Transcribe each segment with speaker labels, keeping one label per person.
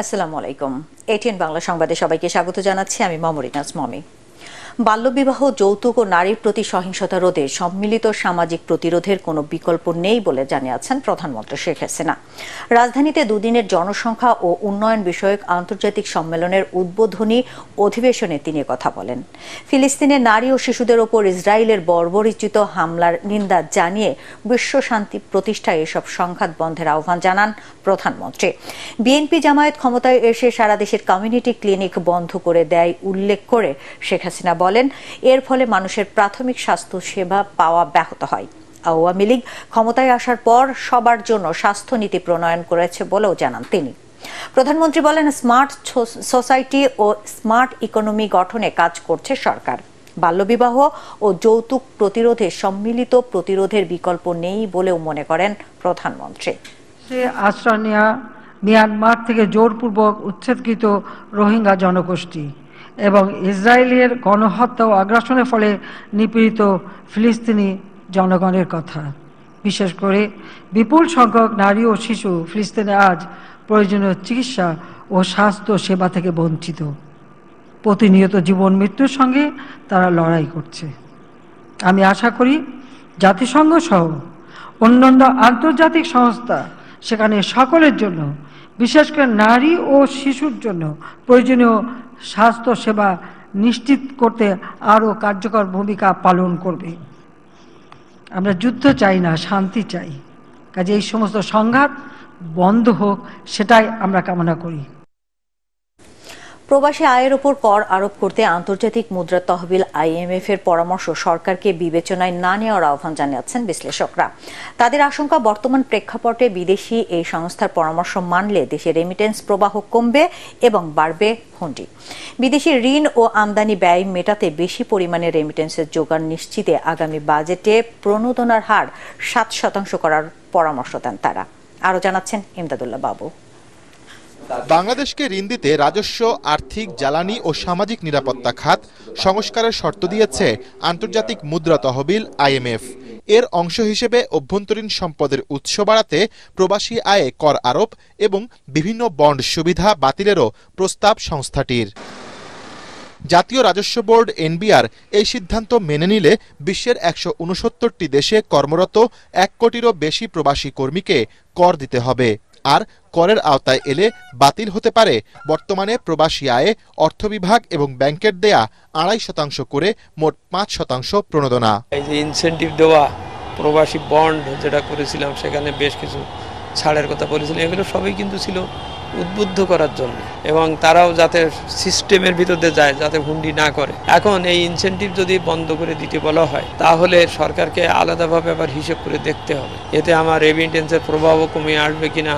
Speaker 1: আসসালামু আলাইকুম। এটিএন বাংলা সংবাদে সবাইকে স্বাগত জানাচ্ছি। আমি মমরিনাজ মমি। বাল্যবিবাহ, যৌতুক ও নারীর প্রতি সহিংসতা রোধে সম্মিলিত সামাজিক প্রতিরোধের কোনো বিকল্প নেই বলে জানিয়েছেন প্রধানমন্ত্রী শেখ হাসিনা। রাজধানীতে দুদিনের জনসংখ্যা ও উন্নয়ন বিষয়ক আন্তর্জাতিক সম্মেলনের উদ্বোধনী অধিবেশনে তিনি কথা বলেন। ফিলিস্তিনের নারী ও শিশুদের ওপর ইসরায়েলের বর্বরোচিত হামলার নিন্দা জানিয়ে বিশ্ব শান্তি প্রতিষ্ঠায় এসব সংঘাত বন্ধের আহ্বান জানান প্রধানমন্ত্রী। বিএনপি জামায়াত ক্ষমতায় এসে সারা দেশের কমিউনিটি ক্লিনিক বন্ধ করে দেয় উল্লেখ করে শেখ হাসিনা বলেন, এর ফলে মানুষের প্রাথমিক স্বাস্থ্য সেবা পাওয়া ব্যাহত হয়। আওয়ামী লীগ ক্ষমতায় আসার পর সবার জন্য স্বাস্থ্যনীতি প্রণয়ন করেছে বলেও জানান তিনি। প্রধানমন্ত্রী বলেন, স্মার্ট সোসাইটি ও স্মার্ট ইকোনমি গঠনে কাজ করছে সরকার। বাল্যবিবাহ ও যৌতুক প্রতিরোধে সম্মিলিত প্রতিরোধের বিকল্প নেই বলেও মনে করেন প্রধানমন্ত্রী।
Speaker 2: আশ্রয় নেওয়া মিয়ানমার থেকে জোরপূর্বক উচ্ছেদকৃত রোহিঙ্গা জনগোষ্ঠী এবং ইসরায়েলের গণহত্যা ও আগ্রাসনের ফলে নিপীড়িত ফিলিস্তিনি জনগণের কথা। বিশেষ করে বিপুল সংখ্যক নারী ও শিশু ফিলিস্তিনে আজ প্রয়োজনীয় চিকিৎসা ও স্বাস্থ্য সেবা থেকে বঞ্চিত। প্রতিনিয়ত জীবন মৃত্যুর সঙ্গে তারা লড়াই করছে। আমি আশা করি জাতিসংঘ সহ অন্যান্য আন্তর্জাতিক সংস্থা সেখানে সকলের জন্য, বিশেষ করে নারী ও শিশুর জন্য প্রয়োজনীয় স্বাস্থ্য সেবা নিশ্চিত করতে আরও কার্যকর ভূমিকা পালন করবে। আমরা যুদ্ধ চাই না, শান্তি চাই। কাজে এই সমস্ত সংঘাত বন্ধ হোক, সেটাই আমরা কামনা করি।
Speaker 1: প্রবাসী আয়ের ওপর কর আরোপ করতে আন্তর্জাতিক মুদ্রা তহবিল IMF এর পরামর্শ সরকারকে বিবেচনায় না নেওয়ার আহ্বান জানিয়েছেন বিশ্লেষকরা। তাদের আশঙ্কা, বর্তমান প্রেক্ষাপটে বিদেশি এই সংস্থার পরামর্শ মানলে দেশে রেমিটেন্স প্রবাহ কমবে এবং বাড়বে হুন্ডি। বিদেশি ঋণ ও আমদানি ব্যয় মেটাতে বেশি পরিমাণে রেমিটেন্সের যোগান নিশ্চিতে আগামী বাজেটে প্রণোদনার হার 7% করার পরামর্শ দেন তারা। আরও জানাচ্ছেন ইমদাদুল্লাহ বাবু।
Speaker 3: বাংলাদেশকে ঋণ দিতে রাজস্ব, আর্থিক, জ্বালানি ও সামাজিক নিরাপত্তা খাত সংস্কারের শর্ত দিয়েছে আন্তর্জাতিক মুদ্রা তহবিল IMF। এর অংশ হিসেবে অভ্যন্তরীণ সম্পদের উৎস বাড়াতে প্রবাসী আয়ে কর আরোপ এবং বিভিন্ন বন্ড সুবিধা বাতিলেরও প্রস্তাব সংস্থাটির। জাতীয় রাজস্ব বোর্ড NBR এই সিদ্ধান্ত মেনে নিলে বিশ্বের 169টি দেশে কর্মরত 1 কোটিরও বেশি প্রবাসী কর্মীকে কর দিতে হবে। আর করের আওতায় এলে বাতিল হতে পারে বর্তমানে প্রবাসী আয়ে অর্থ বিভাগ এবং ব্যাংকের দেয়া 2.5% করে মোট 5% প্রণোদনা।
Speaker 4: এই যে ইনসেন্টিভ দেওয়া, প্রবাসী বন্ড যেটা করেছিলাম সেখানে বেশ কিছু ছাড়ের কথা বলেছিলাম, এগুলো সবই কিন্তু ছিল উদ্বুদ্ধ করার জন্য এবং তারাও যাতে সিস্টেমের ভিতরে যায়, যাতে হুন্ডি না করে। এখন এই ইনসেন্টিভ যদি বন্ধ করে দিতে বলা হয় তাহলে সরকারকে আলাদাভাবে আবার হিসেব করে দেখতে হবে, এতে আমার রেমিটেন্সের প্রভাবও কমে আসবে কিনা,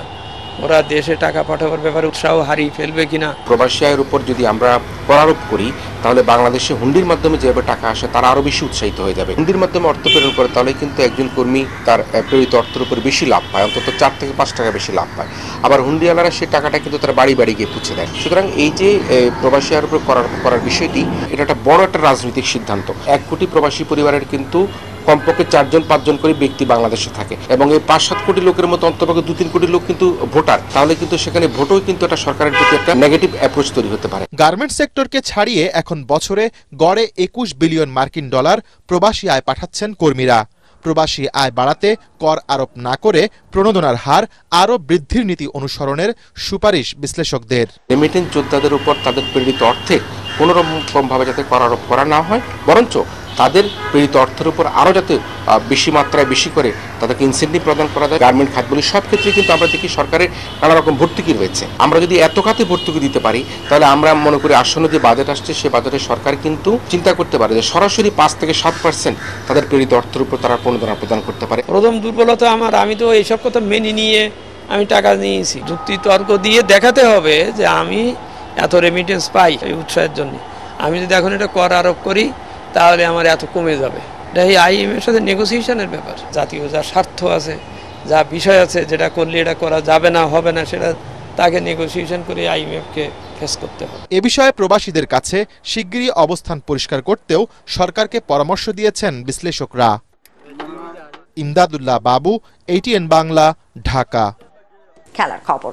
Speaker 4: ওরা দেশে টাকা পাঠাবার ব্যাপারে উৎসাহ হারিয়ে ফেলবে কিনা।
Speaker 5: প্রবাসী আয়ের উপর যদি আমরা কর আরোপ করি তাহলে বাংলাদেশে হুন্ডির মাধ্যমে যেভাবে টাকা আসে তারা আরো বেশি উৎসাহিত হয়ে যাবে। হুন্ডির মাধ্যমে অর্থ প্রেরণ করে তাহলে কিন্তু একজন কর্মী তার প্রেরিত অর্থের উপর বেশি লাভ পায়, অন্তত 4 থেকে 5 টাকা বেশি লাভ পায়। আবার হুন্ডিওয়ালারা সেই টাকাটা কিন্তু তারা বাড়ি বাড়ি গিয়ে পুছে দেয়। সুতরাং এই যে প্রবাসী আয়ের উপর কর আরোপ করার বিষয়টি, এটা একটা বড় একটা রাজনৈতিক সিদ্ধান্ত। 1 কোটি প্রবাসী পরিবারের কিন্তু কমপক্ষে 4-5 জন করে ব্যক্তি বাংলাদেশে থাকে এবং এই 5-7 কোটি লোকের মতো অন্তত 2-3 কোটি লোক কিন্তু ভোটার। তাহলে কিন্তু সেখানে ভোটও কিন্তু একটা সরকারের প্রতি একটা নেগেটিভ অ্যাপ্রোচ তৈরি হতে পারে।
Speaker 3: গার্মেন্টস সেক্টরকে ছাড়িয়ে এখন বছরে গড়ে 21 বিলিয়ন মার্কিন ডলার প্রবাসী আয় পাঠাচ্ছেন কর্মীরা। প্রবাসী আয় বাড়াতে কর আরোপ না করে প্রণোদনার হার আরও বৃদ্ধির নীতি অনুসরণের সুপারিশ বিশ্লেষকদের।
Speaker 5: রেমিটেন্স যোদ্ধাদের উপর তাদের প্রেরিত অর্থে কোনোরকমভাবে যাতে কর আরোপ করা না হয়, বরঞ্চ তাদের প্রেরিত অর্থের উপর আরও যাতে বেশি মাত্রায় বেশি করে তাদেরকে ইনসেন্টিভ প্রদান করা যায়। গার্মেন্ট খাতগুলি সব ক্ষেত্রে কিন্তু আমরা দেখি সরকারের নানা রকম ভর্তুকি রয়েছে। আমরা যদি এত খাতে ভর্তুকি দিতে পারি তাহলে আমরা মনে করি আসন্ন যে বাজেট আসছে সে বাজেটে সরকার কিন্তু চিন্তা করতে পারে যে সরাসরি 5 থেকে 7% তাদের প্রেরিত অর্থের উপর তারা প্রণোদনা প্রদান করতে পারে।
Speaker 4: প্রথম দুর্বলতা আমি তো এইসব কথা মেনে নিয়ে আমি টাকা নিয়েছি। যুক্তি তর্ক দিয়ে দেখাতে হবে যে আমি এত রেমিটেন্স পাই এই উৎসাহের জন্য। আমি যদি এখন এটা কর আরোপ করি তাহলে আমার এত কমে যাবে। এটা এই IMF এর সাথে নেগোসিয়েশনের ব্যাপার। জাতীয় যা স্বার্থ আছে, যা বিষয় আছে, যেটা করলে এটা করা যাবে না, হবে না, সেটা তাকে নেগোসিয়েশন করে IMF-কে ফেস করতে হবে।
Speaker 3: এ বিষয়ে প্রবাসীদের কাছে শিগগিরই অবস্থান পরিষ্কার করতেও সরকারকে পরামর্শ দিয়েছেন বিশ্লেষকরা। ইমদাদুল্লাহ বাবু, ATN বাংলা, ঢাকা।
Speaker 1: খেলার খবর।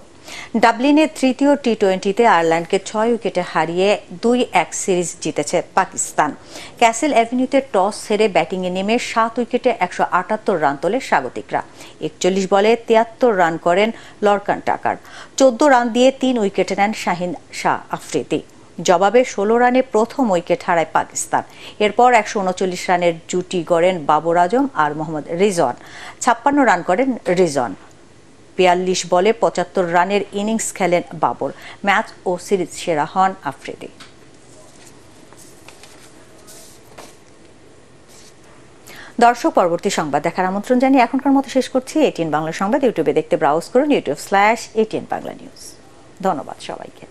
Speaker 1: ডাবলিনে তৃতীয় টি-20-তে আয়ারল্যান্ডকে 6 উইকেটে হারিয়ে 2-1 সিরিজ জিতেছে পাকিস্তান। ক্যাসেল অ্যাভিনিউতে টস হেরে ব্যাটিংয়ে নেমে 7 উইকেটে 178 রান তোলে স্বাগতিকরা। 41 বলে 73 রান করেন লরকান টাকার। 14 রান দিয়ে 3 উইকেটে নেন শাহিন শাহ আফ্রিদি। জবাবে 16 রানে প্রথম উইকেট হারায় পাকিস্তান। এরপর 139 রানের জুটি গড়েন বাবর আজম আর মোহাম্মদ রিজওয়ান। 56 রান করেন রিজওয়ান। 42 বলে 75 রানের ইনিংস খেলেন বাবর। ম্যাচ ও সিরিজ সেরা হন আফ্রিদি। দর্শক, পরবর্তী সংবাদ দেখার আমন্ত্রণ জানিয়ে এখনকার মতো শেষ করছি। এটিএন বাংলা সংবাদ ইউটিউবে দেখতে ব্রাউজ করুন youtube/ATN Bangla News। ধন্যবাদ সবাইকে।